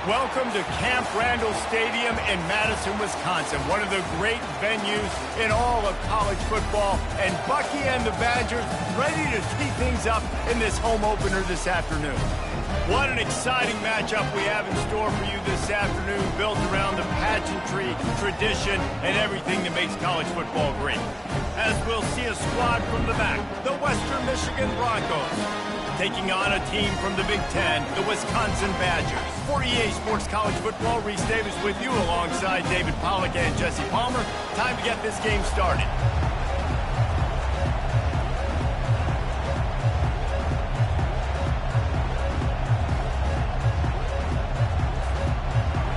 Welcome to Camp Randall Stadium in Madison, Wisconsin, one of the great venues in all of college football. And Bucky and the Badgers ready to tee things up in this home opener this afternoon. What an exciting matchup we have in store for you this afternoon, built around the pageantry, tradition, and everything that makes college football great. As we'll see a squad from the back, the Western Michigan Broncos, taking on a team from the Big Ten, the Wisconsin Badgers. For EA Sports College Football, Reese Davis with you alongside David Pollack and Jesse Palmer. Time to get this game started.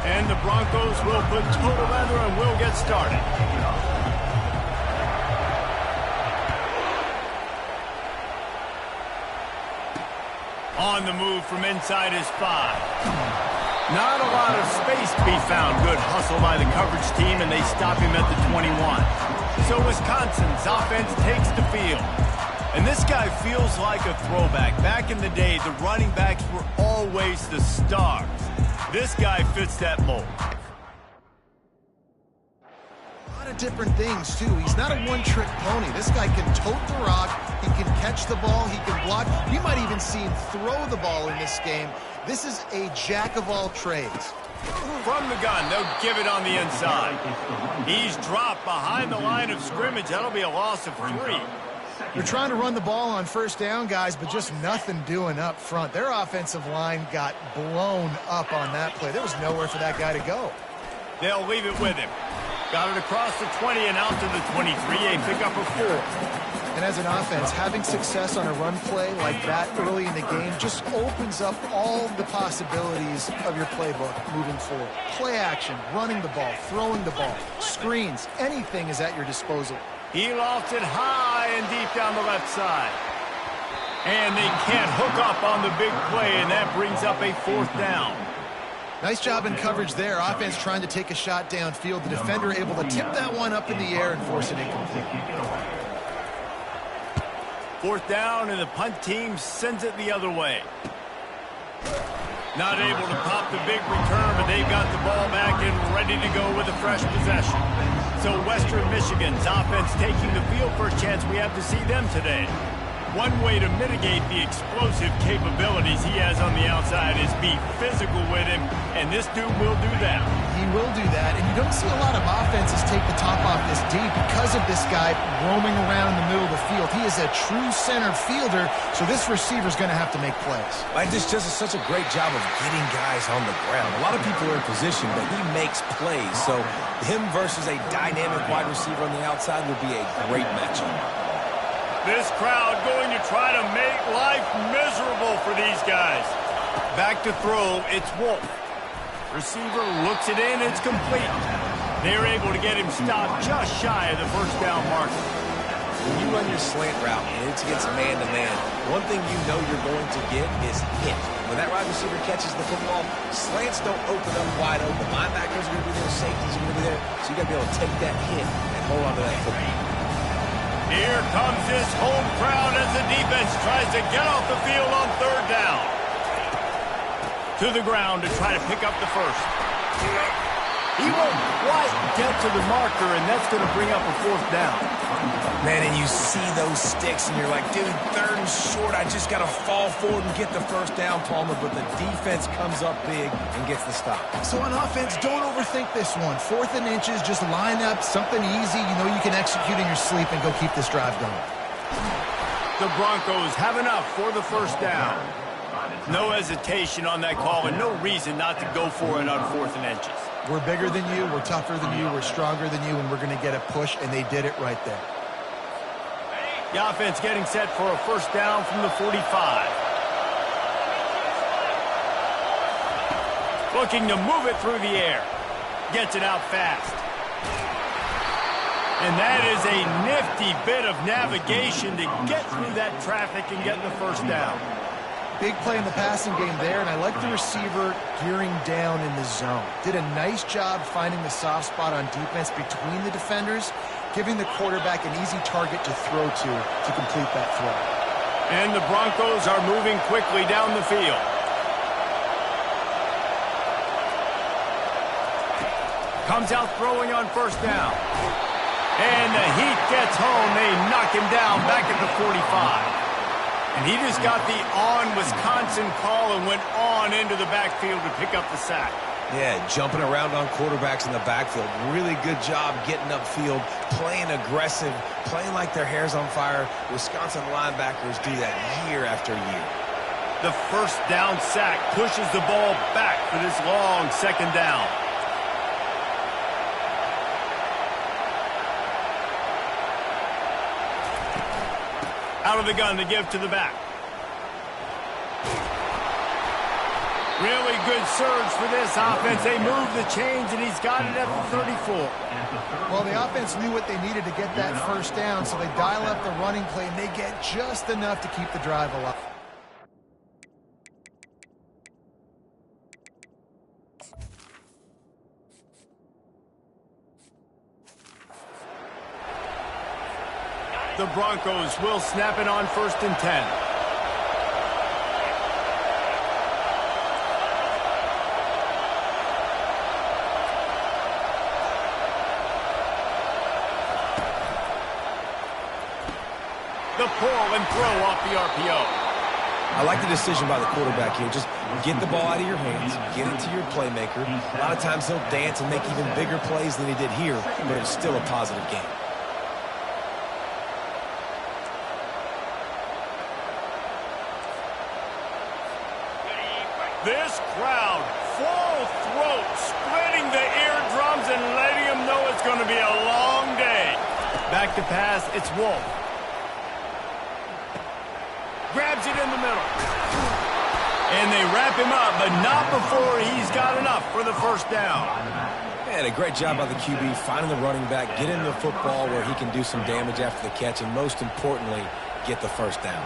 And the Broncos will put total leather and we'll get started. On the move from inside his 5. Not a lot of space to be found. Good hustle by the coverage team, and they stop him at the 21. So Wisconsin's offense takes the field. And this guy feels like a throwback. Back in the day, the running backs were always the stars. This guy fits that mold. Different things too. He's not a one-trick pony. This guy can tote the rock, he can catch the ball, he can block. You might even see him throw the ball in this game. This is a jack of all trades. From the gun, they'll give it on the inside. He's dropped behind the line of scrimmage. That'll be a loss of 3. They're trying to run the ball on first down, guys, but just nothing doing up front. Their offensive line got blown up on that play. There was nowhere for that guy to go. They'll leave it with him. Got it across the 20 and out to the 23, a pickup of 4. And as an offense, having success on a run play like that early in the game just opens up all the possibilities of your playbook moving forward. Play action, running the ball, throwing the ball, screens, anything is at your disposal. He lofts it high and deep down the left side. And they can't hook up on the big play, and that brings up a 4th down. Nice job in coverage there. Offense trying to take a shot downfield. The defender able to tip that one up in the air and force it incomplete. 4th down, and the punt team sends it the other way. Not able to pop the big return, but they've got the ball back and ready to go with a fresh possession. So Western Michigan's offense taking the field. First chance we have to see them today. One way to mitigate the explosive capabilities he has on the outside is be physical with him, and this dude will do that. He will do that, and you don't see a lot of offenses take the top off this D because of this guy roaming around in the middle of the field. He is a true center fielder, so this receiver's going to have to make plays. This just is such a great job of getting guys on the ground. A lot of people are in position, but he makes plays, so him versus a dynamic wide receiver on the outside would be a great matchup. This crowd going to try to make life miserable for these guys. Back to throw, it's Wolf. Receiver looks it in, it's complete. They're able to get him stopped just shy of the first down marker. When you run your slant route and it's against man-to-man, one thing you know you're going to get is hit. When that wide receiver catches the football, slants don't open up wide open. Linebackers are going to be there, safeties are going to be there, so you got to be able to take that hit and hold on to that football. Here comes this home crowd as the defense tries to get off the field on 3rd down. To the ground to try to pick up the first. He won't quite get to the marker, and that's going to bring up a 4th down. Man, and you see those sticks, and you're like, dude, 3rd and short. I just got to fall forward and get the first down, Palmer, but the defense comes up big and gets the stop. So on offense, don't overthink this one. 4th and inches, just line up, something easy you know you can execute in your sleep and go keep this drive going. The Broncos have enough for the first down. No hesitation on that call, and no reason not to go for it on 4th and inches. We're bigger than you, we're tougher than you, we're stronger than you, and we're going to get a push, and they did it right there. The offense getting set for a first down from the 45. Looking to move it through the air. Gets it out fast. And that is a nifty bit of navigation to get through that traffic and get the first down. Big play in the passing game there, and I like the receiver gearing down in the zone. Did a nice job finding the soft spot on defense between the defenders, giving the quarterback an easy target to throw to complete that throw. And the Broncos are moving quickly down the field. Comes out throwing on first down. And the heat gets home. They knock him down back at the 45. And he just got the on-Wisconsin call and went on into the backfield to pick up the sack. Yeah, jumping around on quarterbacks in the backfield. Really good job getting upfield, playing aggressive, playing like their hair's on fire. Wisconsin linebackers do that year after year. The first down sack pushes the ball back for this long second down. Out of the gun to give to the back. Really good surge for this offense. They move the chains, and he's got it at the 34. Well, the offense knew what they needed to get that first down, so they dial up the running play, and they get just enough to keep the drive alive. The Broncos will snap it on 1st and 10. The pull and throw off the RPO. I like the decision by the quarterback here. Just get the ball out of your hands, get it to your playmaker. A lot of times he'll dance and make even bigger plays than he did here, but it's still a positive game. This crowd, full throat, splitting the eardrums and letting them know it's going to be a long day. Back to pass, it's Wolf. Grabs it in the middle. And they wrap him up, but not before he's got enough for the first down. And a great job by the QB, finding the running back, getting the football where he can do some damage after the catch, and most importantly, get the first down.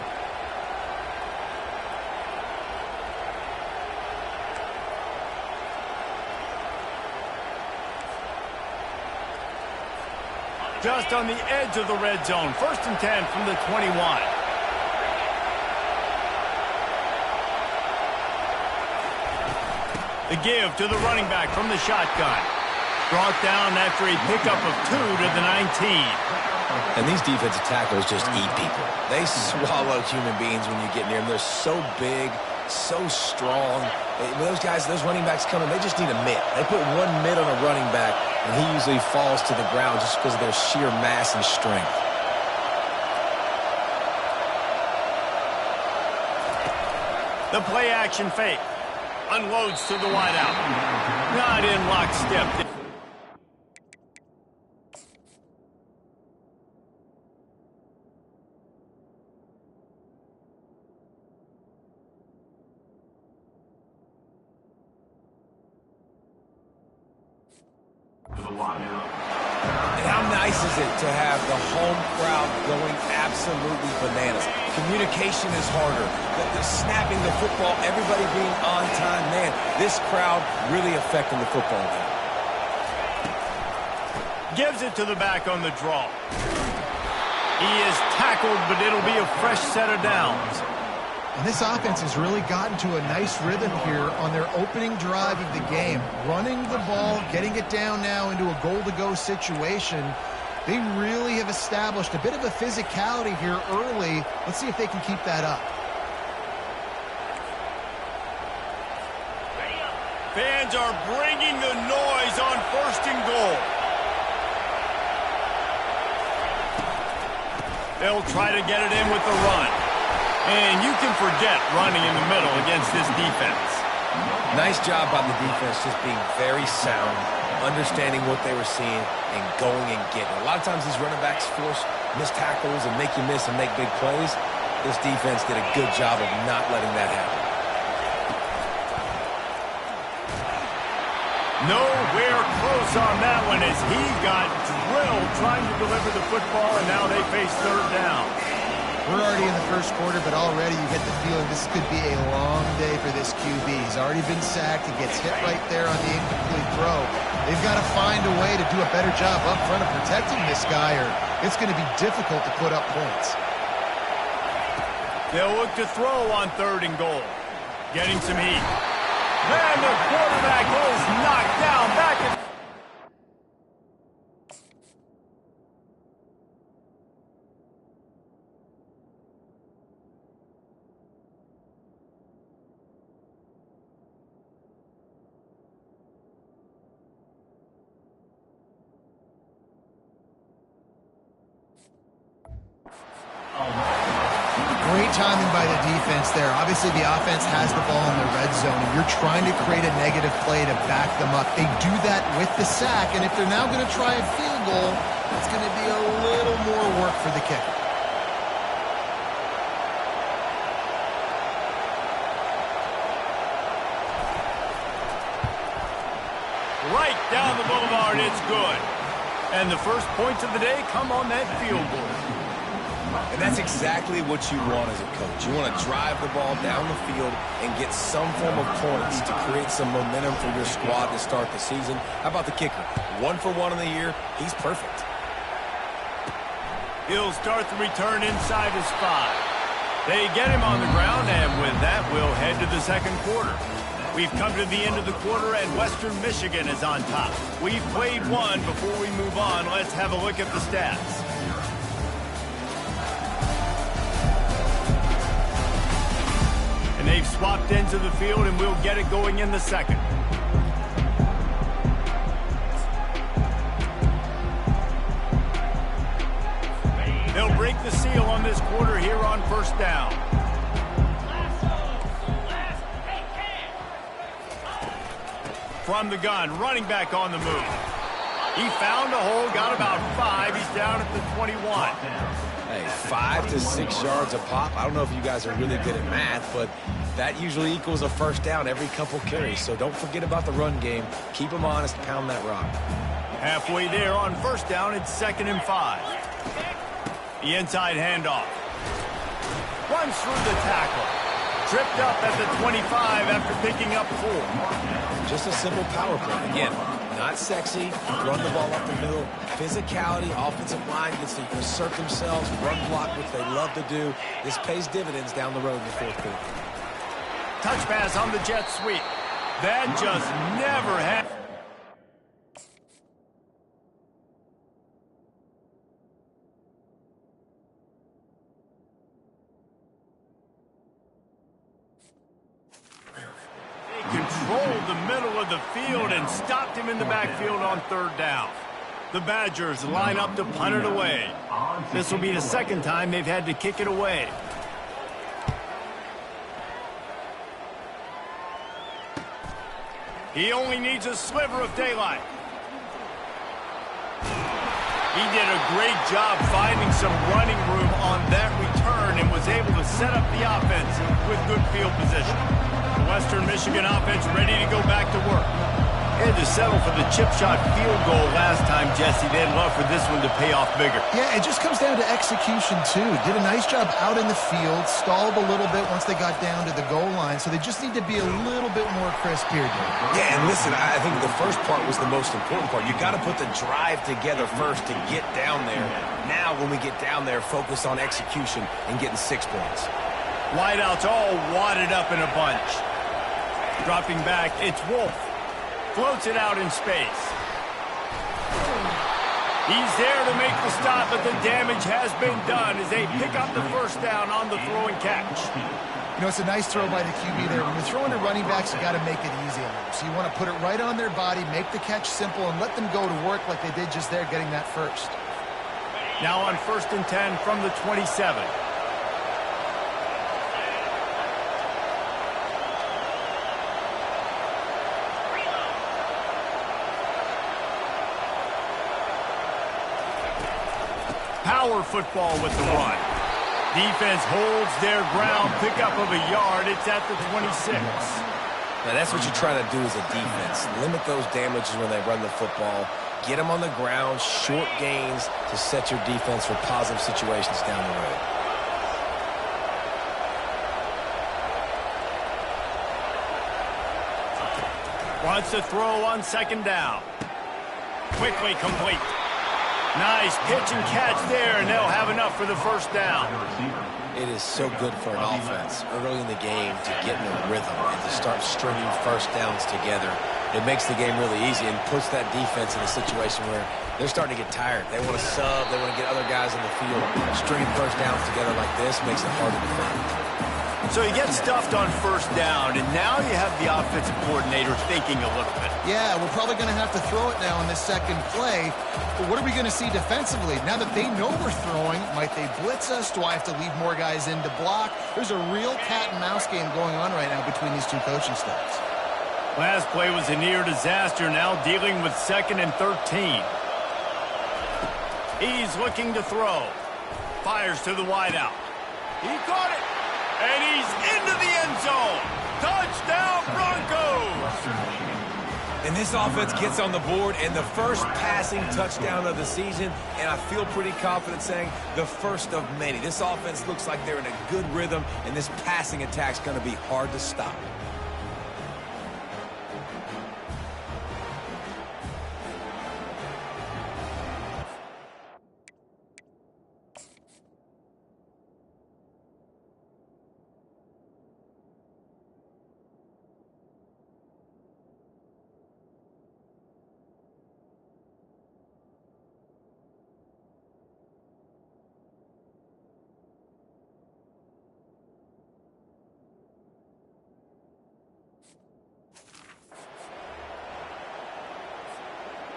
Just on the edge of the red zone. 1st and 10 from the 21. The give to the running back from the shotgun. Brought down after a pickup of 2 to the 19. And these defensive tackles just eat people. They swallow human beings when you get near them. They're so big, so strong. Those guys, those running backs coming, they just need a mitt. They put one mitt on a running back, and he usually falls to the ground just because of their sheer mass and strength. The play action fake. Unloads to the wideout. Not in lockstep. And how nice is it to have the home crowd going absolutely bananas? Communication is harder. The snapping the football, everybody being on time. Man, this crowd really affecting the football game. Gives it to the back on the draw. He is tackled, but it'll be a fresh set of downs. And this offense has really gotten to a nice rhythm here on their opening drive of the game. Running the ball, getting it down now into a goal-to-go situation. They really have established a bit of a physicality here early. Let's see if they can keep that up. Fans are bringing the noise on 1st and goal. They'll try to get it in with the run. And you can forget running in the middle against this defense. Nice job by the defense, just being very sound, understanding what they were seeing, and going and getting it. A lot of times these running backs force missed tackles and make you miss and make big plays. This defense did a good job of not letting that happen. Nowhere close on that one as he got drilled trying to deliver the football, and now they face 3rd down. We're already in the first quarter, but already you get the feeling this could be a long day for this QB. He's already been sacked. He gets hit right there on the incomplete throw. They've got to find a way to do a better job up front of protecting this guy, or it's going to be difficult to put up points. They'll look to throw on 3rd and goal. Getting some heat. And the quarterback is knocked down back at Great timing by the defense there. Obviously, the offense has the ball in the red zone, and you're trying to create a negative play to back them up. They do that with the sack, and if they're now going to try a field goal, it's going to be a little more work for the kicker. Right down the boulevard, it's good. And the first points of the day come on that field goal. And that's exactly what you want as a coach. You want to drive the ball down the field and get some form of points to create some momentum for your squad to start the season. How about the kicker? 1 for 1 in the year. He's perfect. He'll start the return inside his 5. They get him on the ground, and with that, we'll head to the second quarter. We've come to the end of the quarter, and Western Michigan is on top. We've played one. Before we move on, let's have a look at the stats. And they've swapped ends of the field, and we'll get it going in the second. They'll break the seal on this quarter here on first down. From the gun, running back on the move. He found a hole, got about 5. He's down at the 21. Hey, 5 to 6 yards a pop. I don't know if you guys are really good at math, but that usually equals a first down every couple carries. So don't forget about the run game. Keep them honest, pound that rock. Halfway there on first down, it's 2nd and 5. The inside handoff. Runs through the tackle. Tripped up at the 25 after picking up 4. Just a simple power play. Again, not sexy. Run the ball up the middle. Physicality, offensive line gets to assert themselves, run block, which they love to do. This pays dividends down the road in the fourth quarter. Touch pass on the jet sweep. That just never happened. Controlled the middle of the field and stopped him in the backfield on 3rd down. The Badgers line up to punt it away. This will be the 2nd time they've had to kick it away. He only needs a sliver of daylight. He did a great job finding some running room on that return and was able to set up the offense with good field position. The Western Michigan offense ready to go back to work. They had to settle for the chip shot field goal last time, Jesse. They'd love for this one to pay off bigger. Yeah, it just comes down to execution, too. Did a nice job out in the field, stalled a little bit once they got down to the goal line, so they just need to be a little bit more crisp here, Dave. Yeah, and listen, I think the first part was the most important part. You got to put the drive together first to get down there. Now, when we get down there, focus on execution and getting 6 points. Wideouts all wadded up in a bunch. Dropping back, it's Wolf. Floats it out in space. He's there to make the stop, but the damage has been done as they pick up the first down on the throw and catch. You know, it's a nice throw by the QB there. When you're throwing to running backs, you got to make it easy on them. So you want to put it right on their body, make the catch simple, and let them go to work like they did just there, getting that first. Now on 1st and 10 from the 27. Power football with the run. Defense holds their ground, pickup of a yard. It's at the 26. Now, that's what you're trying to do as a defense. Limit those damages when they run the football. Get them on the ground, short gains to set your defense for positive situations down the road. Wants to throw on 2nd down. Quickly complete. Nice pitch and catch there, and they'll have enough for the first down. It is so good for an offense early in the game to get in a rhythm and to start stringing first downs together. It makes the game really easy and puts that defense in a situation where they're starting to get tired. They want to sub. They want to get other guys in the field. Stringing first downs together like this makes it hard to defend. So you get stuffed on first down, and now you have the offensive coordinator thinking a little bit. Yeah, we're probably going to have to throw it now in this second play. But what are we going to see defensively? Now that they know we're throwing, might they blitz us? Do I have to leave more guys in to block? There's a real cat and mouse game going on right now between these two coaching staffs. Last play was a near disaster, now dealing with 2nd and 13. He's looking to throw. Fires to the wideout. He caught it. And he's into the end zone. Touchdown, Broncos! And this offense gets on the board, and the first passing touchdown of the season, and I feel pretty confident saying the first of many. This offense looks like they're in a good rhythm, and this passing attack's going to be hard to stop.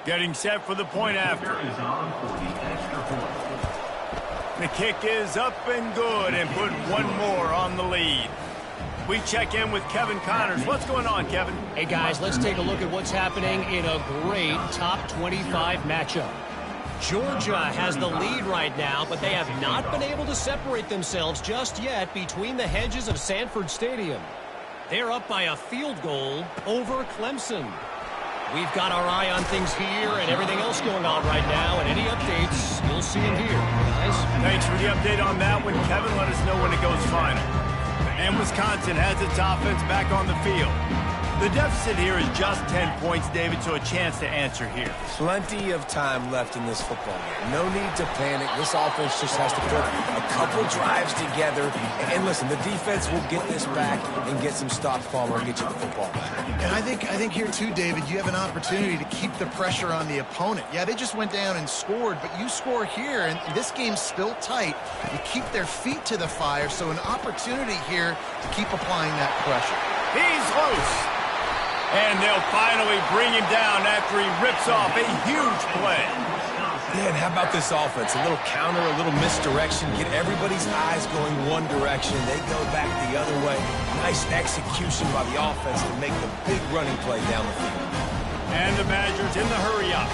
Getting set for the point after. The kick is up and good, and put one more on the lead. We check in with Kevin Connors. What's going on, Kevin? Hey, guys, let's take a look at what's happening in a great top 25 matchup. Georgia has the lead right now, but they have not been able to separate themselves just yet between the hedges of Sanford Stadium. They're up by a field goal over Clemson. We've got our eye on things here and everything else going on right now, and any updates, you'll see them here, guys. Thanks for the update on that one, Kevin. Let us know when it goes final. And Wisconsin has its offense back on the field. The deficit here is just 10 points, David, so a chance to answer here. Plenty of time left in this football game. No need to panic. This offense just has to put a couple drives together. And listen, the defense will get this back and get some stops, Palmer, and get you the football back. And I think here too, David, you have an opportunity to keep the pressure on the opponent. Yeah, they just went down and scored, but you score here, and this game's still tight. You keep their feet to the fire, so an opportunity here to keep applying that pressure. He's loose. And they'll finally bring him down after he rips off a huge play. Yeah, and how about this offense? A little counter, a little misdirection, get everybody's eyes going one direction. They go back the other way. Nice execution by the offense to make the big running play down the field. And the Badgers in the hurry up.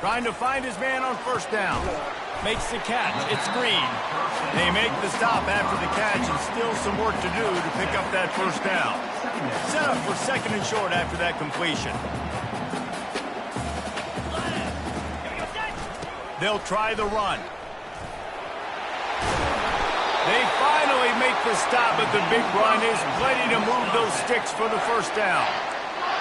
Trying to find his man on first down. Makes the catch. It's Green. They make the stop after the catch, and still some work to do to pick up that first down. Set up for 2nd and short after that completion. They'll try the run. They finally make the stop, but the big run is plenty to move those sticks for the first down.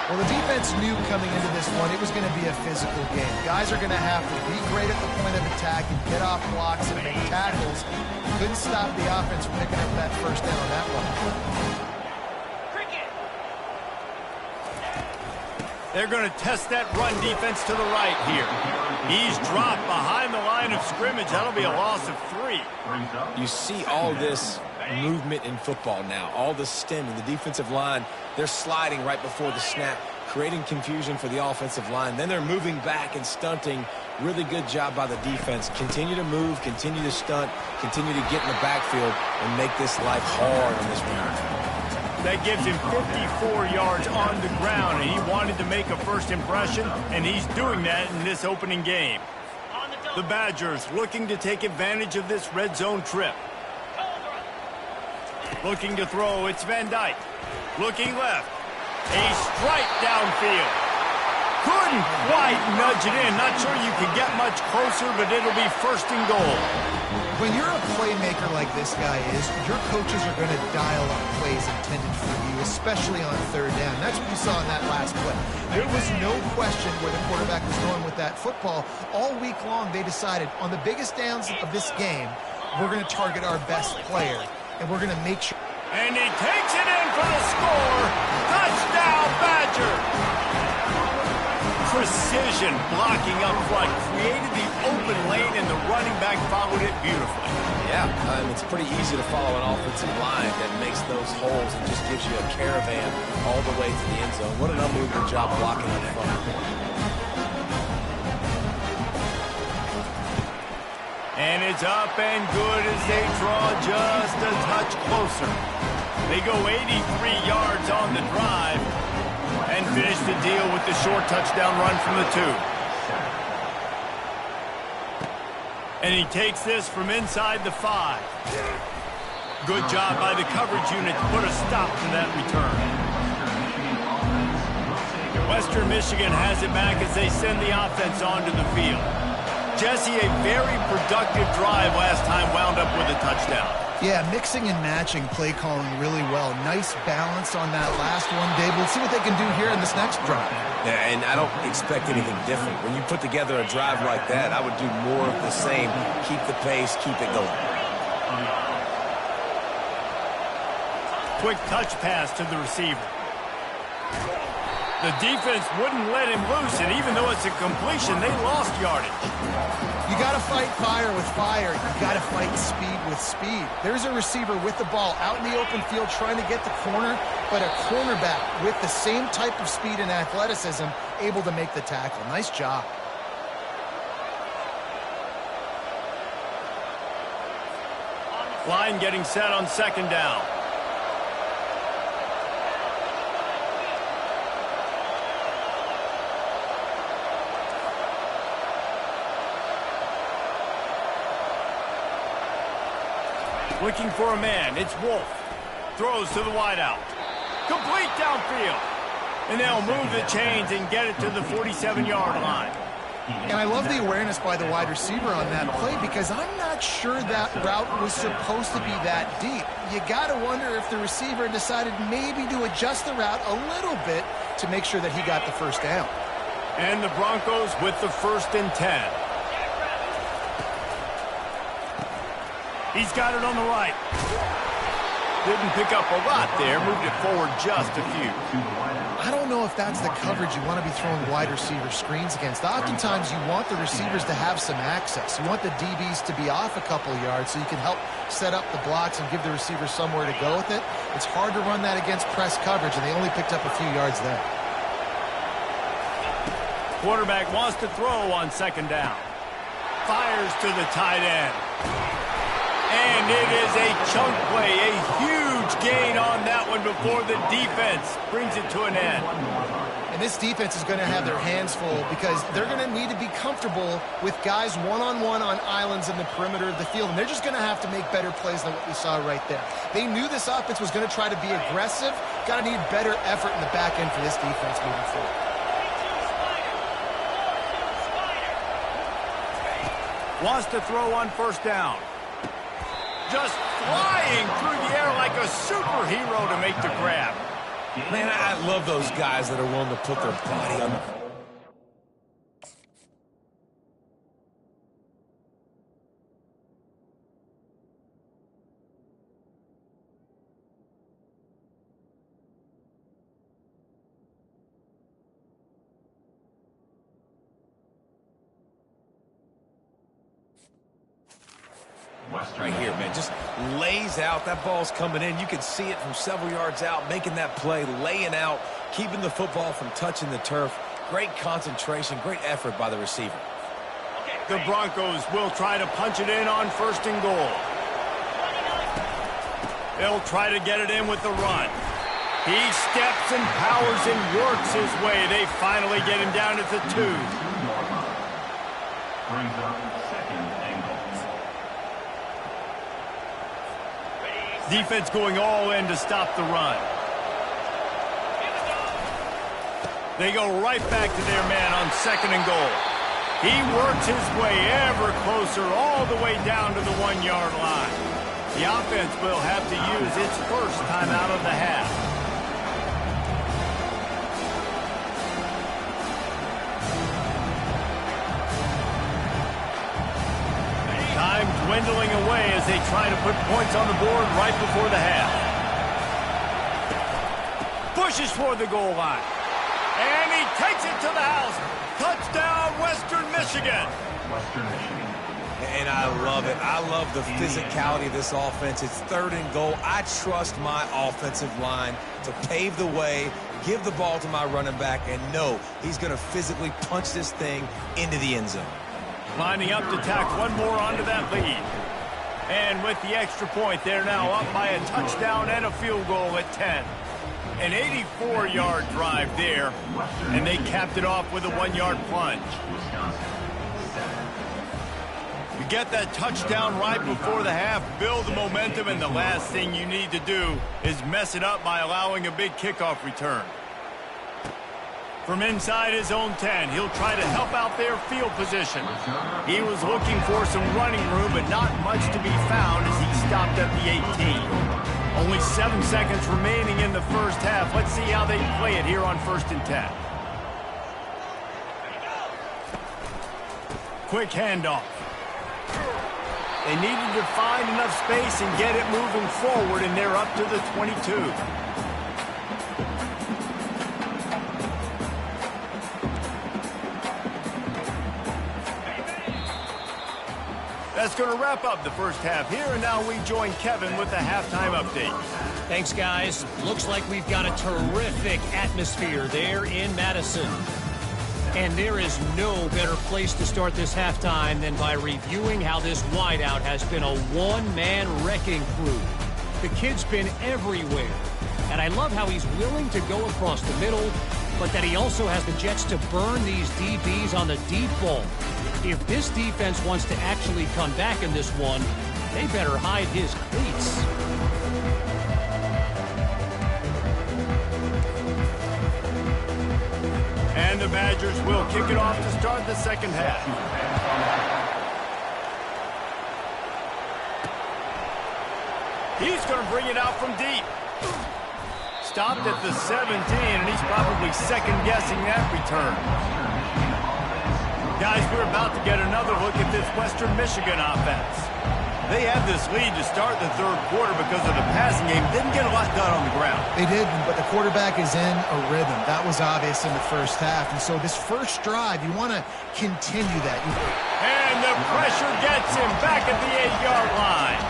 Well, the defense knew coming into this one it was going to be a physical game. Guys are going to have to be great at the point of attack and get off blocks and make tackles. Couldn't stop the offense from picking up that first down on that one. They're going to test that run defense to the right here. He's dropped behind the line of scrimmage. That'll be a loss of 3. You see all this movement in football now, all the stemming, the defensive line, they're sliding right before the snap, creating confusion for the offensive line. Then they're moving back and stunting. Really good job by the defense. Continue to move, continue to stunt, continue to get in the backfield and make this life hard on this runner. That gives him 54 yards on the ground, and he wanted to make a first impression, and he's doing that in this opening game. The Badgers looking to take advantage of this red zone trip. Looking to throw, it's Van Dyke. Looking left. A strike downfield. Couldn't quite nudge it in. Not sure you could get much closer, but it'll be 1st and goal. When you're a playmaker like this guy is, your coaches are going to dial up plays intended for you, especially on 3rd down. That's what we saw in that last play. There was no question where the quarterback was going with that football. All week long, they decided on the biggest downs of this game, we're going to target our best player, and we're going to make sure. And he takes it in for the score. Touchdown, Badger. precision blocking up front, created the open lane, and the running back followed it beautifully. Yeah, it's pretty easy to follow an offensive line that makes those holes and just gives you a caravan all the way to the end zone. What an unbelievable job blocking up front. And it's up and good as they draw just a touch closer. They go 83 yards on the drive and finish the deal with the short touchdown run from the 2. And he takes this from inside the 5. Good job by the coverage unit to put a stop to that return. Western Michigan has it back as they send the offense onto the field. Jesse, a very productive drive last time wound up with a touchdown. Yeah, mixing and matching play calling really well. Nice balance on that last one, Dave. We'll see what they can do here in this next drive. Yeah, and I don't expect anything different. When you put together a drive like that, I would do more of the same. Keep the pace, keep it going. Quick touch pass to the receiver. The defense wouldn't let him loose, and even though it's a completion, they lost yardage. You got to fight fire with fire. You got to fight speed with speed. There's a receiver with the ball out in the open field trying to get the corner, but a cornerback with the same type of speed and athleticism able to make the tackle. Nice job. Line getting set on second down. Looking for a man, it's Wolf. Throws to the wideout. Complete downfield. And they'll move the chains and get it to the 47-yard line. And I love the awareness by the wide receiver on that play because I'm not sure that route was supposed to be that deep. You got to wonder if the receiver decided maybe to adjust the route a little bit to make sure that he got the first down. And the Broncos with the 1st and 10. He's got it on the right. Didn't pick up a lot there. Moved it forward just a few. I don't know if that's the coverage you want to be throwing wide receiver screens against. Oftentimes, you want the receivers to have some access. You want the DBs to be off a couple of yards so you can help set up the blocks and give the receivers somewhere to go with it. It's hard to run that against press coverage, and they only picked up a few yards there. Quarterback wants to throw on second down. Fires to the tight end. And it is a chunk play, a huge gain on that one before the defense brings it to an end. And this defense is going to have their hands full because they're going to need to be comfortable with guys one-on-one on islands in the perimeter of the field, and they're just going to have to make better plays than what we saw right there. They knew this offense was going to try to be aggressive. Got to need better effort in the back end for this defense moving forward. Wants to throw on first down. Just flying through the air like a superhero to make the grab. Man, I love those guys that are willing to put their body on the... Right here, man, just lays out. That ball's coming in. You can see it from several yards out, making that play, laying out, keeping the football from touching the turf. Great concentration, great effort by the receiver. The Broncos will try to punch it in on 1st and goal. They'll try to get it in with the run. He steps and powers and works his way. They finally get him down at the 2. Brings up 2nd and goal. Defense going all in to stop the run. They go right back to their man on 2nd and goal. He works his way ever closer all the way down to the 1-yard line. The offense will have to use its first timeout of the half. Time dwindling away as they try to put points on the board right before the half. Pushes toward the goal line. And he takes it to the house. Western Michigan. And I love it. I love the physicality of this offense. It's 3rd and goal. I trust my offensive line to pave the way, give the ball to my running back, and know he's going to physically punch this thing into the end zone. Lining up to tack one more onto that lead. And with the extra point, they're now up by a touchdown and a field goal at 10. An 84-yard drive there, and they capped it off with a 1-yard plunge. Wisconsin, 7. You get that touchdown right before the half, build the momentum, and the last thing you need to do is mess it up by allowing a big kickoff return. From inside his own 10, he'll try to help out their field position. He was looking for some running room, but not much to be found as he stopped at the 18. Only 7 seconds remaining in the first half. Let's see how they play it here on 1st and 10. Quick handoff. They needed to find enough space and get it moving forward, and they're up to the 22. That's going to wrap up the first half here, and now we join Kevin with the halftime update. Thanks, guys. Looks like we've got a terrific atmosphere there in Madison. And there is no better place to start this halftime than by reviewing how this wideout has been a one-man wrecking crew. The kid's been everywhere. And I love how he's willing to go across the middle, but that he also has the jets to burn these DBs on the deep ball. If this defense wants to actually come back in this one, they better hide his cleats. And the Badgers will kick it off to start the second half. He's going to bring it out from deep. Stopped at the 17, and he's probably second-guessing that return. Guys, we're about to get another look at this Western Michigan offense. They had this lead to start the third quarter because of the passing game. Didn't get a lot done on the ground. They didn't, but the quarterback is in a rhythm. That was obvious in the first half. And so this first drive, you want to continue that. And the pressure gets him back at the 8-yard line.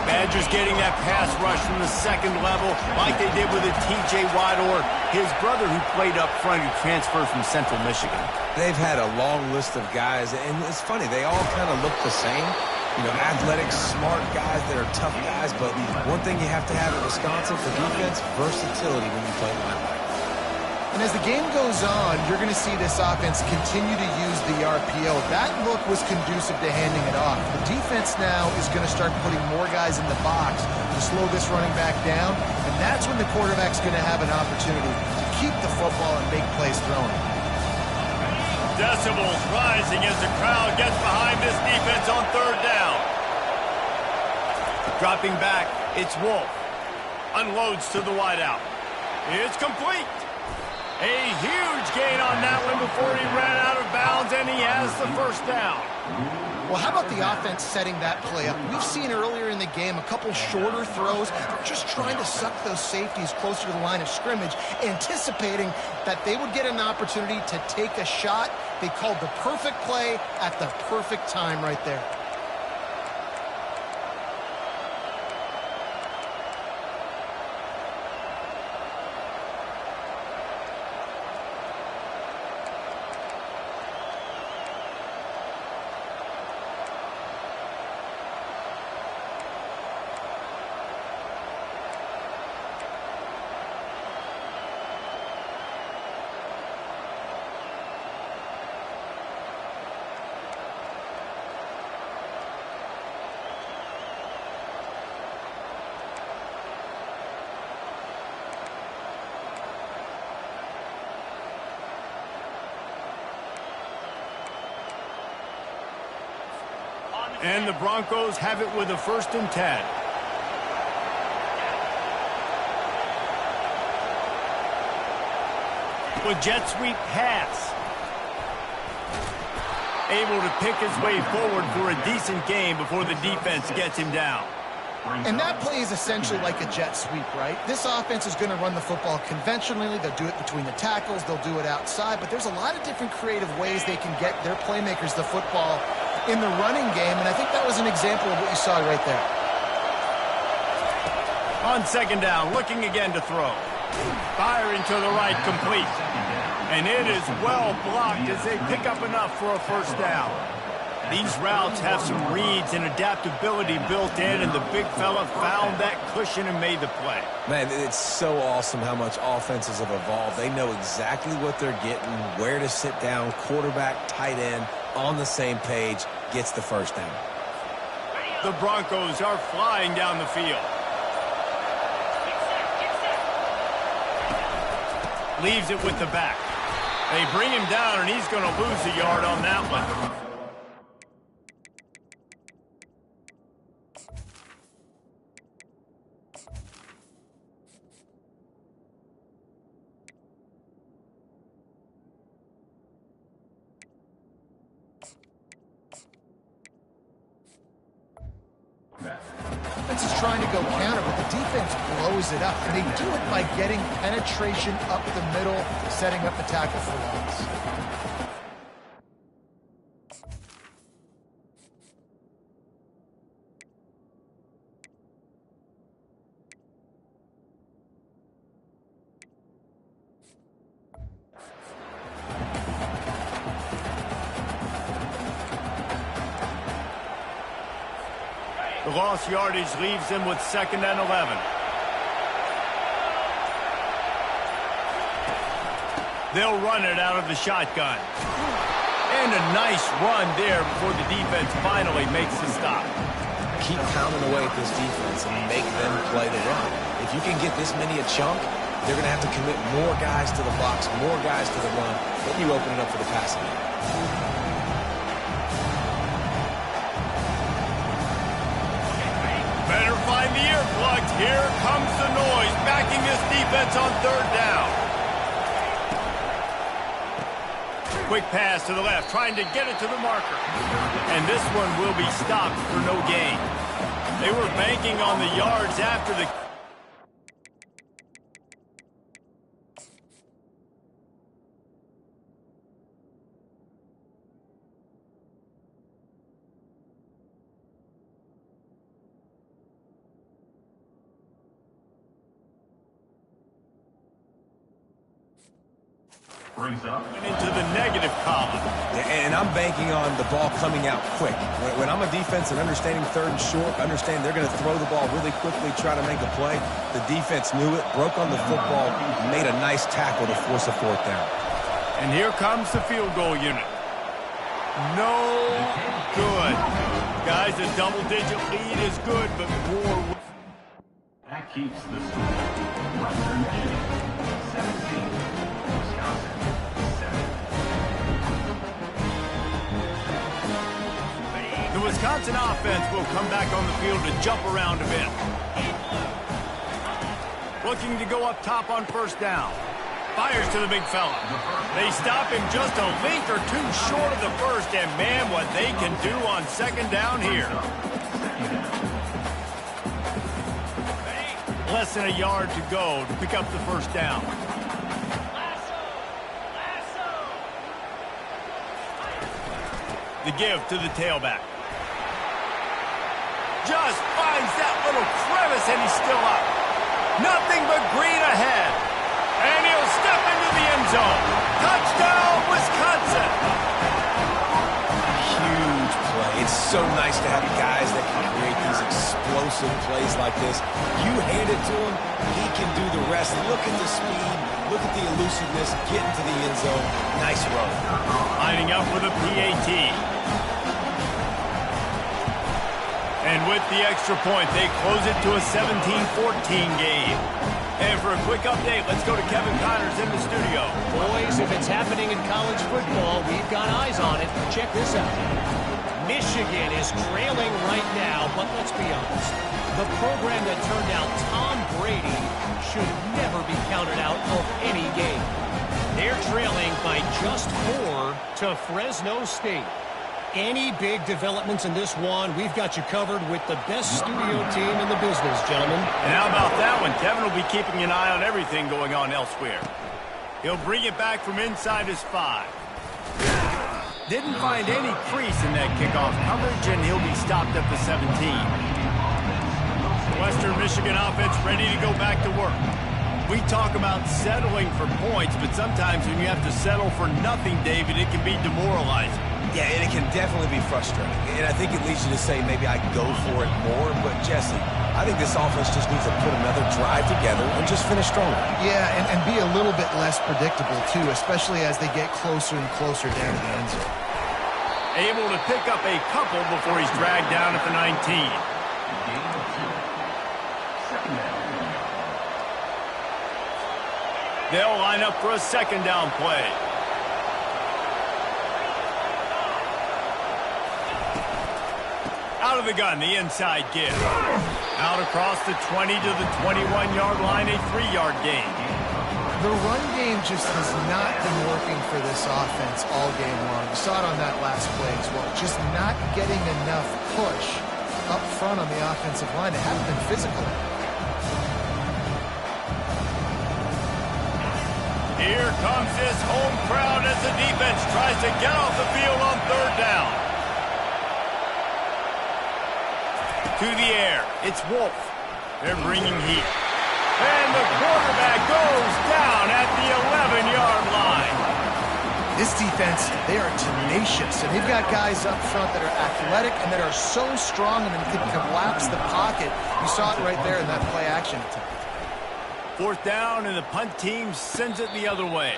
Badgers getting that pass rush from the second level like they did with a T.J. Watt or his brother who played up front who transferred from Central Michigan. They've had a long list of guys, and it's funny, they all kind of look the same. You know, athletic, smart guys that are tough guys, but one thing you have to have at Wisconsin for defense, versatility when you play linebacker. And as the game goes on, you're going to see this offense continue to use the RPO. That look was conducive to handing it off. The defense now is going to start putting more guys in the box to slow this running back down, and that's when the quarterback's going to have an opportunity to keep the football and make plays throwing. Decibels rising as the crowd gets behind this defense on third down. Dropping back, it's Wolf. Unloads to the wideout. It's complete. A huge gain on that one before he ran out of bounds, and he has the first down. Well, how about the offense setting that play up? We've seen earlier in the game a couple shorter throws. They're just trying to suck those safeties closer to the line of scrimmage, anticipating that they would get an opportunity to take a shot. They called the perfect play at the perfect time right there. And the Broncos have it with a 1st and 10. With jet sweep pass. Able to pick his way forward for a decent gain before the defense gets him down. And that play is essentially like a jet sweep, right? This offense is going to run the football conventionally. They'll do it between the tackles. They'll do it outside. But there's a lot of different creative ways they can get their playmakers the football in the running game. And I think that was an example of what you saw right there. On second down, looking again to throw. Firing to the right, complete. And it is well blocked as they pick up enough for a first down. These routes have some reads and adaptability built in, and the big fella found that cushion and made the play. Man, it's so awesome how much offenses have evolved. They know exactly what they're getting, where to sit down, quarterback, tight end, on the same page, gets the first down. The Broncos are flying down the field. Leaves it with the back. They bring him down, and he's going to lose a yard on that one. Offense is trying to go counter, but the defense blows it up. And they do it by getting penetration up the middle, setting up the tackle for loss. The lost yardage leaves them with 2nd and 11. They'll run it out of the shotgun. And a nice run there before the defense finally makes the stop. Keep pounding away at this defense and make them play the run. If you can get this many a chunk, they're going to have to commit more guys to the box, more guys to the run. Then you open it up for the passing game. Better find the earplugs. Here comes the noise, backing this defense on 3rd down. Quick pass to the left, trying to get it to the marker. And this one will be stopped for no gain. They were banking on the yards after the... Brings up. into the negative column. And I'm banking on the ball coming out quick. When I'm a defense and understanding 3rd and short, understand they're going to throw the ball really quickly, try to make a play. The defense knew it, broke on the football, made a nice tackle to force a 4th down. And here comes the field goal unit. No good. Guys, a double-digit lead is good, but more... That keeps the score. Western Michigan, 17. Wisconsin, 7. The Wisconsin offense will come back on the field to jump around a bit. Looking to go up top on 1st down. Fires to the big fella. They stop him just a link or two short of the first, and man, what they can do on 2nd down here. Less than a yard to go to pick up the 1st down. The give to the tailback. Just finds that little crevice, and he's still up. Nothing but green ahead. And he'll step into the end zone. Touchdown, Wisconsin. Huge play. It's so nice to have guys that can create these explosive plays like this. You hand it to him, he can do the rest. Look at the speed. Look at the elusiveness. Get into the end zone. Nice run. Lining up with a PAT. And with the extra point, they close it to a 17-14 game. And for a quick update, let's go to Kevin Connors in the studio. Boys, if it's happening in college football, we've got eyes on it. Check this out. Michigan is trailing right now, but let's be honest. The program that turned out Tom Brady should never be counted out of any game. They're trailing by just 4 to Fresno State. Any big developments in this one, we've got you covered with the best studio team in the business, gentlemen. And how about that one? Kevin will be keeping an eye on everything going on elsewhere. He'll bring it back from inside his 5. Didn't find any crease in that kickoff coverage, and he'll be stopped at the 17. Western Michigan offense ready to go back to work. We talk about settling for points, but sometimes when you have to settle for nothing, David, it can be demoralizing. Yeah, and it can definitely be frustrating. And I think it leads you to say maybe I go for it more. But, Jesse, I think this offense just needs to put another drive together and just finish stronger. Yeah, and be a little bit less predictable, too, especially as they get closer and closer down to the end zone. Able to pick up a couple before he's dragged down at the 19. They'll line up for a second down play. Out of the gun, the inside give. Out across the 20 to the 21-yard line, a 3-yard gain. The run game just has not been working for this offense all game long. You saw it on that last play as well. Just not getting enough push up front on the offensive line. They haven't been physical. Here comes this home crowd as the defense tries to get off the field on 3rd down. To the air, it's Wolf. They're bringing heat. And the quarterback goes down at the 11-yard line. This defense, they are tenacious, and they've got guys up front that are athletic and that are so strong and can collapse the pocket. You saw it right there in that play action attempt. 4th down, and the punt team sends it the other way.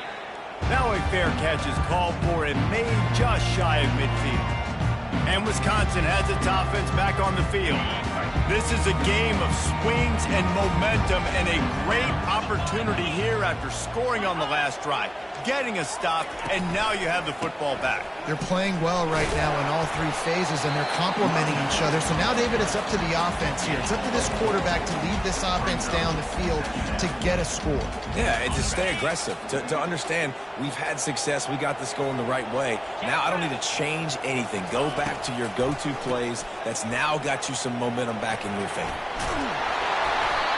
Now a fair catch is called for and made just shy of midfield. And Wisconsin has its offense back on the field. This is a game of swings and momentum and a great opportunity here after scoring on the last drive, getting a stop, and now you have the football back. They're playing well right now in all 3 phases, and they're complementing each other. So now, David, it's up to the offense here. It's up to this quarterback to lead this offense down the field to get a score. Yeah, and to stay aggressive, to understand we've had success, we got this going the right way. Now I don't need to change anything. Go back to your go-to plays. That's now got you some momentum back in your favor.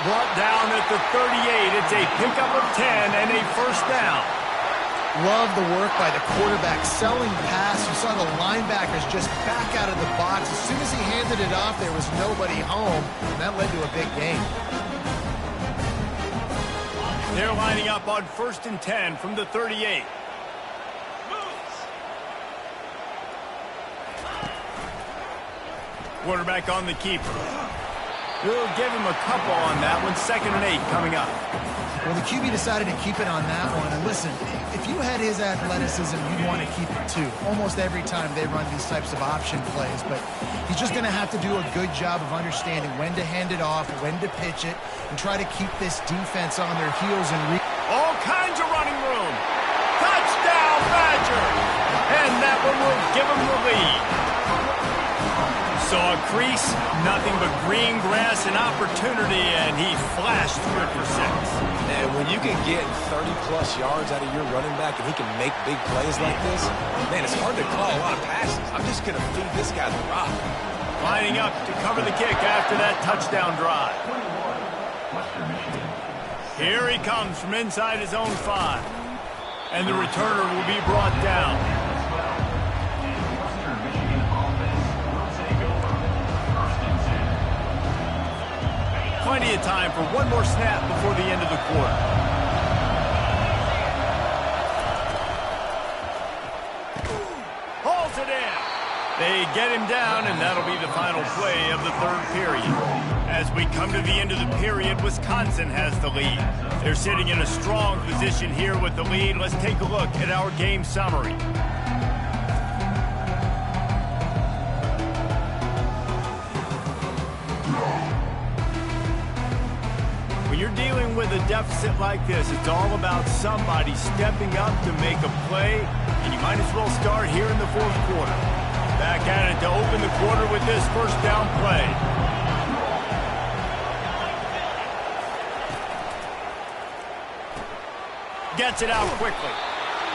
Brought down at the 38. It's a pickup of 10 and a 1st down. Love the work by the quarterback, selling pass. You saw the linebackers just back out of the box. As soon as he handed it off, there was nobody home, and that led to a big gain. They're lining up on 1st and 10 from the 38. Quarterback on the keeper. We'll give him a couple on that one. 2nd and 8 coming up. Well, the QB decided to keep it on that one. And listen, if you had his athleticism, you'd want to keep it too. Almost every time they run these types of option plays. But he's just going to have to do a good job of understanding when to hand it off, when to pitch it, and try to keep this defense on their heels and all kinds of running room. Touchdown, Badgers! And that one will give him the lead. Saw a crease, nothing but green grass and opportunity, and he flashed through it for 6. And when you can get 30-plus yards out of your running back and he can make big plays like this, man, it's hard to call a lot of passes. I'm just going to feed this guy the rock. Lining up to cover the kick after that touchdown drive. Here he comes from inside his own 5. And the returner will be brought down. Plenty of time for one more snap before the end of the quarter. Hauls it in. They get him down, and that'll be the final play of the 3rd period. As we come to the end of the period, Wisconsin has the lead. They're sitting in a strong position here with the lead. Let's take a look at our game summary. When you're dealing with a deficit like this, it's all about somebody stepping up to make a play, and you might as well start here in the 4th quarter. Back at it to open the quarter with this 1st down play. Gets it out quickly.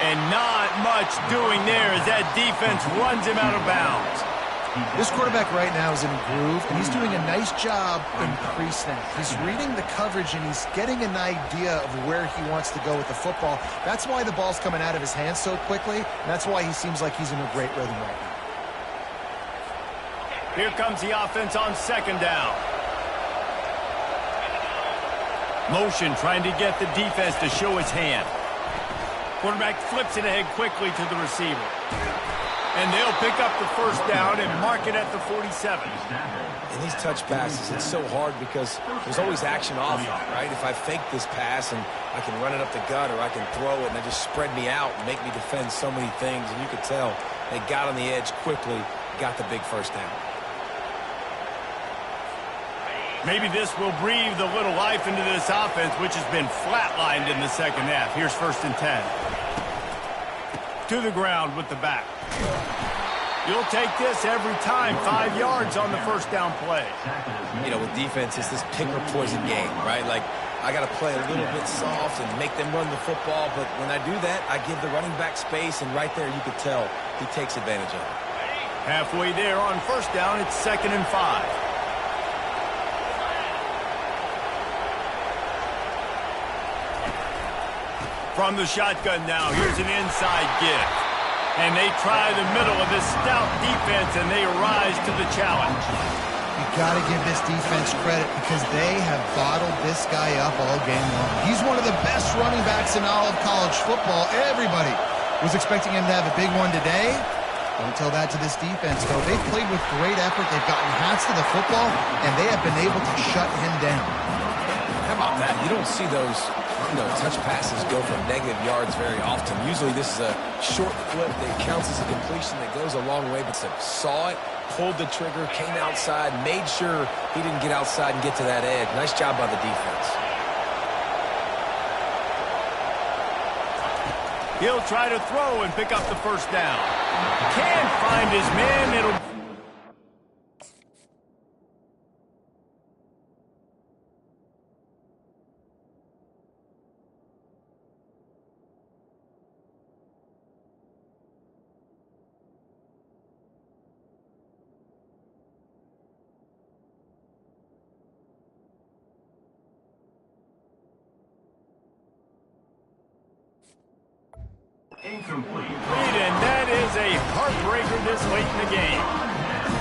And not much doing there as that defense runs him out of bounds. This quarterback right now is in a groove, and he's doing a nice job in pre-snap. He's reading the coverage, and he's getting an idea of where he wants to go with the football. That's why the ball's coming out of his hands so quickly, and that's why he seems like he's in a great rhythm right now. Here comes the offense on second down. Motion trying to get the defense to show his hand. Quarterback flips it ahead quickly to the receiver. And they'll pick up the first down and mark it at the 47. In these touch passes, it's so hard because there's always action off it, right? If I fake this pass and I can run it up the gut or I can throw it and they just spread me out and make me defend so many things, and you could tell they got on the edge quickly, got the big first down. Maybe this will breathe a little life into this offense, which has been flatlined in the second half. Here's 1st and 10. To the ground with the back. You'll take this every time. 5 yards on the first down play. You know, with defense, it's this pick or poison game, right? Like, I got to play a little bit soft and make them run the football, but when I do that, I give the running back space, and right there you could tell he takes advantage of it. Halfway there on first down, it's 2nd and 5. From the shotgun now, here's an inside give. And they try the middle of this stout defense, and they rise to the challenge. You got to give this defense credit because they have bottled this guy up all game long. He's one of the best running backs in all of college football. Everybody was expecting him to have a big one today. Don't tell that to this defense, though. They've played with great effort. They've gotten hats to the football, and they have been able to shut him down. How about that? You don't see those, touch passes go for negative yards very often. Usually this is a short flip that counts as a completion that goes a long way, but saw it, pulled the trigger, came outside, made sure he didn't get outside and get to that edge. Nice job by the defense. He'll try to throw and pick up the first down. Can't find his man. It'll... Incomplete. And that is a heartbreaker this late in the game.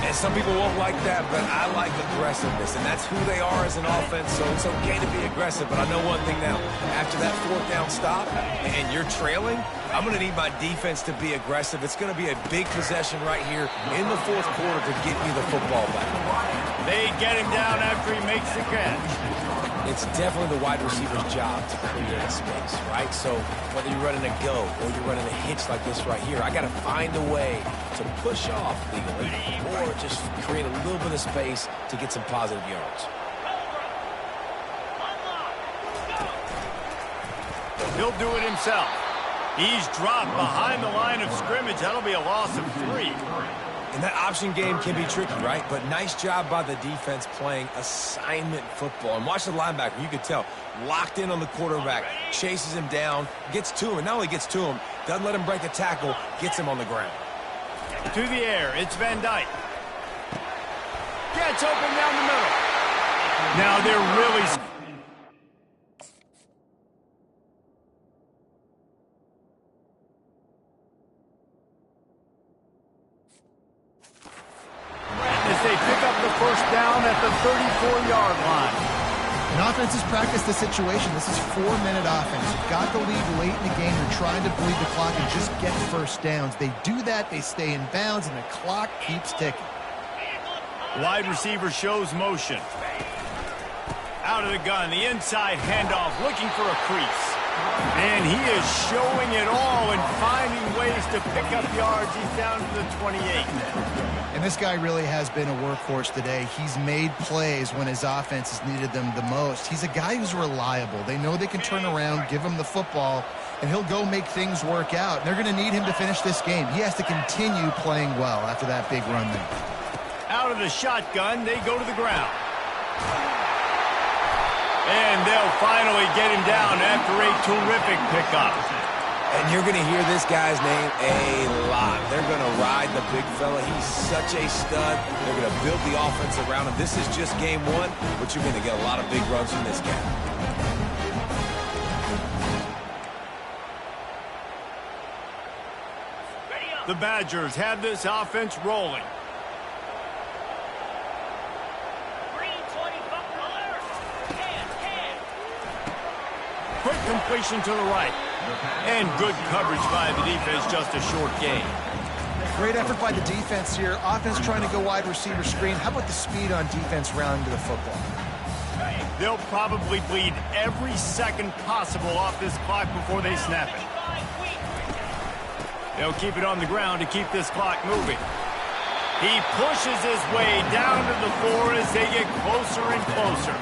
And some people won't like that, but I like aggressiveness, and that's who they are as an offense, so it's okay to be aggressive. But I know one thing now. After that 4th down stop and you're trailing, I'm going to need my defense to be aggressive. It's going to be a big possession right here in the 4th quarter to get me the football back. They get him down after he makes the catch. It's definitely the wide receiver's job to create a space, right? So whether you're running a go or you're running a hitch like this right here, I got to find a way to push off legally or just create a little bit of space to get some positive yards. He'll do it himself. He's dropped behind the line of scrimmage. That'll be a loss of 3. And that option game can be tricky, right? But nice job by the defense playing assignment football. And watch the linebacker. You could tell. Locked in on the quarterback. Chases him down. Gets to him. And not only gets to him, doesn't let him break a tackle. Gets him on the ground. To the air. It's Van Dyke. Gets open down the middle. Now they're really... They pick up the first down at the 34-yard line. An offense has practiced the situation. This is 4-minute offense. You've got the lead late in the game. You're trying to bleed the clock and just get first downs. They do that, they stay in bounds, and the clock keeps ticking. Wide receiver shows motion. Out of the gun, the inside handoff, looking for a crease. And he is showing it all and finding ways to pick up yards. He's down to the 28. And this guy really has been a workhorse today. He's made plays when his offense has needed them the most. He's a guy who's reliable. They know they can turn around, give him the football, and he'll go make things work out. And they're going to need him to finish this game. He has to continue playing well after that big run there. Out of the shotgun, they go to the ground. And they'll finally get him down after a terrific pickup. And you're going to hear this guy's name a lot. They're going to ride the big fella. He's such a stud. They're going to build the offense around him. This is just game one, but you're going to get a lot of big runs from this guy. The Badgers have this offense rolling. Quick completion to the right. And good coverage by the defense, just a short gain. Great effort by the defense here. Offense trying to go wide receiver screen. How about the speed on defense rounding to the football? They'll probably bleed every second possible off this clock before they snap it. They'll keep it on the ground to keep this clock moving. He pushes his way down to the floor as they get closer and closer.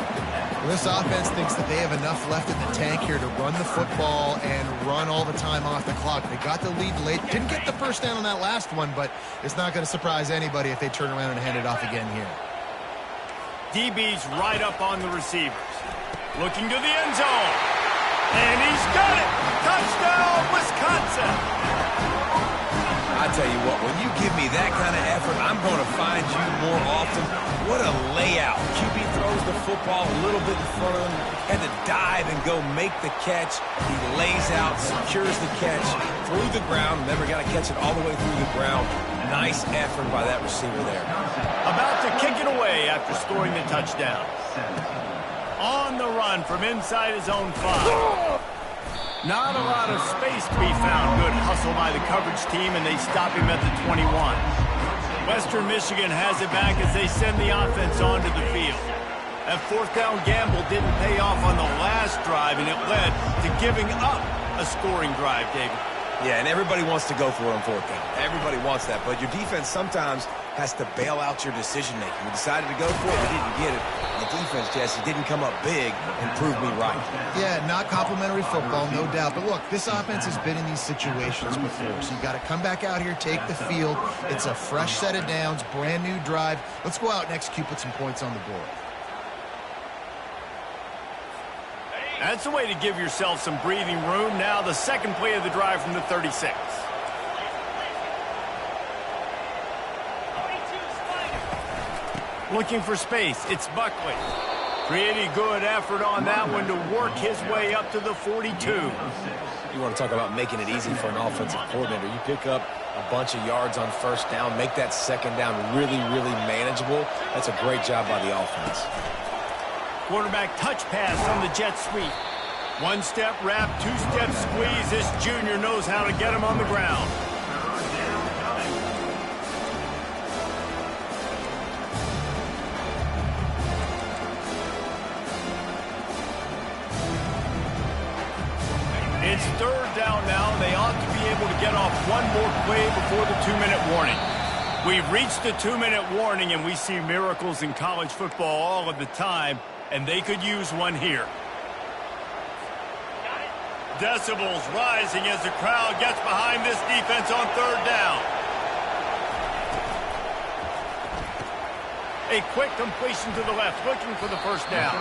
Well, this offense thinks that they have enough left in the tank here to run the football and run all the time off the clock. They got the lead late. Didn't get the first down on that last one, but it's not going to surprise anybody if they turn around and hand it off again here. DB's right up on the receivers. Looking to the end zone. And he's got it! Touchdown, Wisconsin! I tell you what, when you give me that kind of effort, I'm going to find you more often. What a layout. QB throws the football a little bit in front of him, had to dive and go make the catch. He lays out, secures the catch through the ground. Remember, got to catch it all the way through the ground. Nice effort by that receiver there. About to kick it away after scoring the touchdown. On the run from inside his own 5. Not a lot of space to be found. Good hustle by the coverage team, and they stop him at the 21. Western Michigan has it back as they send the offense onto the field. That fourth down gamble didn't pay off on the last drive, and it led to giving up a scoring drive, David. Yeah, and everybody wants to go for it on fourth down. Everybody wants that, but your defense sometimes has to bail out your decision-making. You decided to go for it, you didn't get it. And the defense, Jesse, didn't come up big and prove me right. Yeah, not complimentary football, no doubt. But look, this offense has been in these situations before, so you got to come back out here, take the field. It's a fresh set of downs, brand new drive. Let's go out and execute, put some points on the board. That's a way to give yourself some breathing room. Now the second play of the drive from the 36. Looking for space. It's Buckley. Pretty good effort on that one to work his way up to the 42. You want to talk about making it easy for an offensive coordinator. You pick up a bunch of yards on first down, make that second down really, really manageable. That's a great job by the offense. Quarterback touch pass on the jet sweep. One-step wrap, two-step squeeze. This junior knows how to get him on the ground. It's third down now. They ought to be able to get off one more play before the 2-minute warning. We've reached the 2-minute warning, and we see miracles in college football all of the time, and they could use one here. Decibels rising as the crowd gets behind this defense on third down. A quick completion to the left, looking for the first down.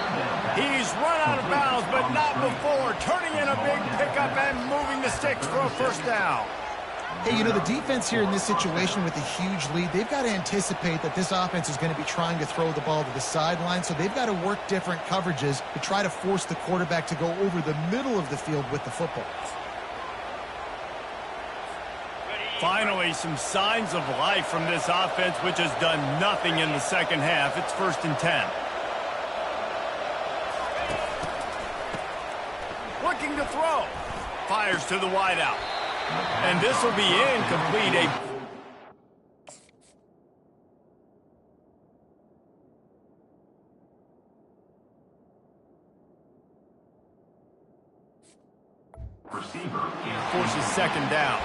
He's run out of bounds, but not before. Turning in a big pickup and moving the sticks for a first down. Hey, you know, the defense here in this situation with a huge lead, they've got to anticipate that this offense is going to be trying to throw the ball to the sideline, so they've got to work different coverages to try to force the quarterback to go over the middle of the field with the football. Finally, some signs of life from this offense, which has done nothing in the second half. It's 1st and 10. Looking to throw. Fires to the wideout. And this will be incomplete. Receiver Forces second down.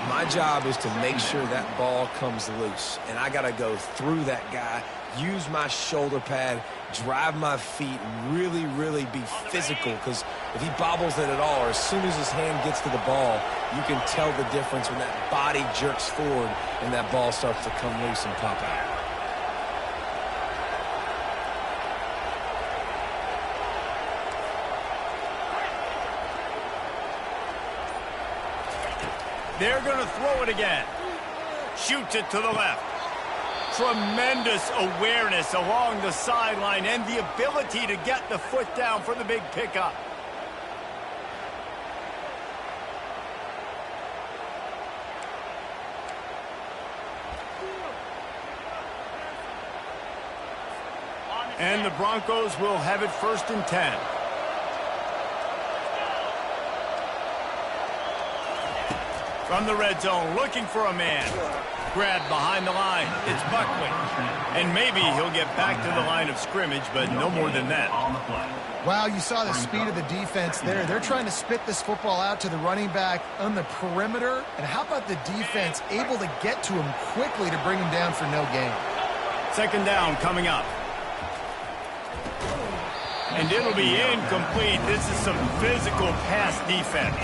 My job is to make sure that ball comes loose, and I got to go through that guy, use my shoulder pad, drive my feet, really, really be physical, because if he bobbles it at all, or as soon as his hand gets to the ball, you can tell the difference when that body jerks forward and that ball starts to come loose and pop out. They're going to throw it again. Shoots it to the left. Tremendous awareness along the sideline and the ability to get the foot down for the big pickup. And the Broncos will have it 1st and 10. From the red zone, looking for a man. Grabbed behind the line. It's Buckley. And maybe he'll get back to the line of scrimmage, but no more than that. Wow, you saw the speed of the defense there. They're trying to spit this football out to the running back on the perimeter. And how about the defense able to get to him quickly to bring him down for no gain? 2nd down coming up. And it'll be incomplete. This is some physical pass defense.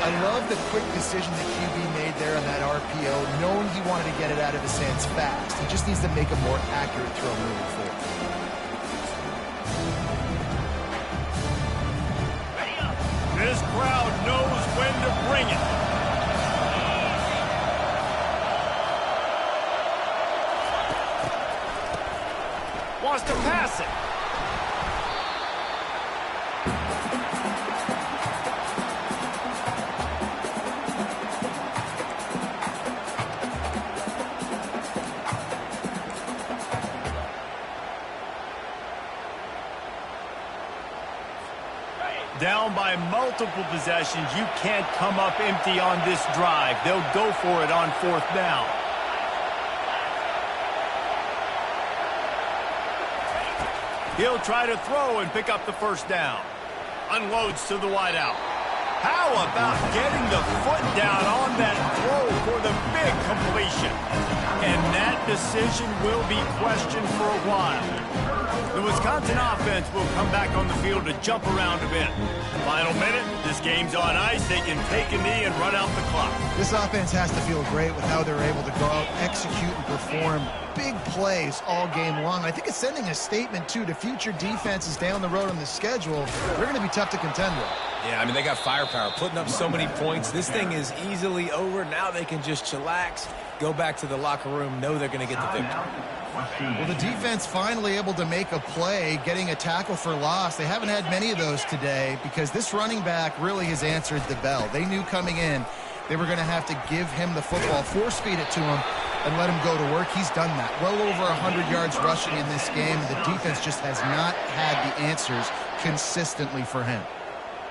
I love the quick decision the QB made there on that RPO, knowing he wanted to get it out of his hands fast. He just needs to make a more accurate throw moving forward. This crowd knows when to bring it. Wants to pass it. Down by multiple possessions. You can't come up empty on this drive. They'll go for it on 4th down. He'll try to throw and pick up the 1st down. Unloads to the wideout. How about getting the foot down on that throw for the big completion? And that decision will be questioned for a while. The Wisconsin offense will come back on the field to jump around a bit. Final minute, this game's on ice. They can take a knee and run out the clock. This offense has to feel great with how they're able to go out, execute, and perform big plays all game long. I think it's sending a statement, too, to future defenses down the road on the schedule. They're going to be tough to contend with. Yeah, I mean, they got firepower, putting up so many points. This thing is easily over. Now they can just chillax, go back to the locker room, know they're going to get the victory. Well, the defense finally able to make a play, getting a tackle for loss. They haven't had many of those today because this running back really has answered the bell. They knew coming in they were going to have to give him the football, force-feed it to him, and let him go to work. He's done that. Well over 100 yards rushing in this game. The defense just has not had the answers consistently for him.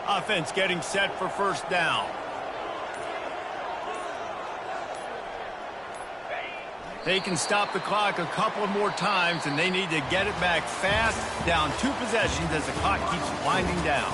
Offense getting set for 1st down. They can stop the clock a couple more times, and they need to get it back fast, down 2 possessions as the clock keeps winding down.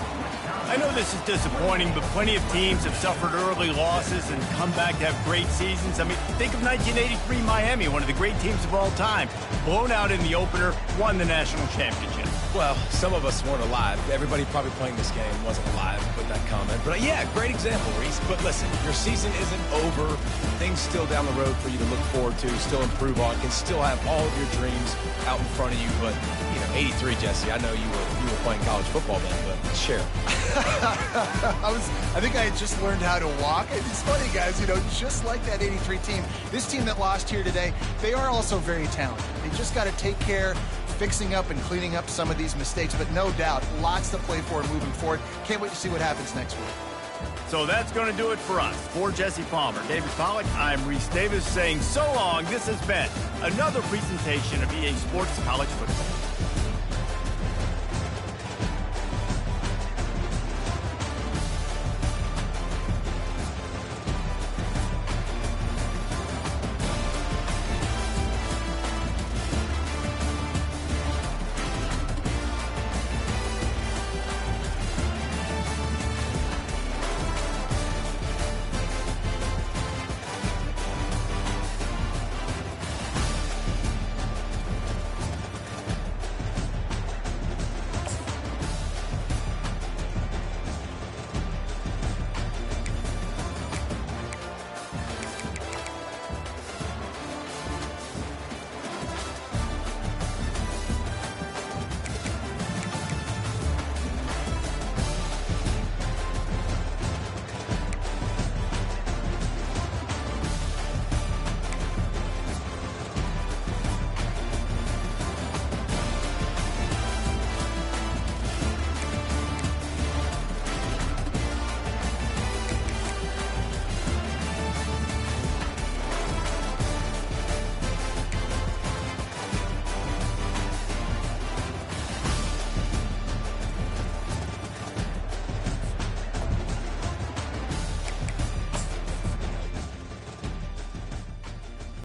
I know this is disappointing, but plenty of teams have suffered early losses and come back to have great seasons. I mean, think of 1983 Miami, one of the great teams of all time. Blown out in the opener, won the national championship. Well, some of us weren't alive. Everybody probably playing this game wasn't alive with that comment. But yeah, great example, Reese. But listen, your season isn't over. Things still down the road for you to look forward to, still improve on, can still have all of your dreams out in front of you. But, you know, 83, Jesse, I know you were playing college football then, but share. I think I had just learned how to walk. It's funny, guys, you know, just like that 83 team, this team that lost here today, they are also very talented. They just got to take care fixing up and cleaning up some of these mistakes, but no doubt, lots to play for moving forward. Can't wait to see what happens next week. So that's going to do it for us. For Jesse Palmer, David Pollack, I'm Reese Davis saying so long. This has been another presentation of EA Sports College Football.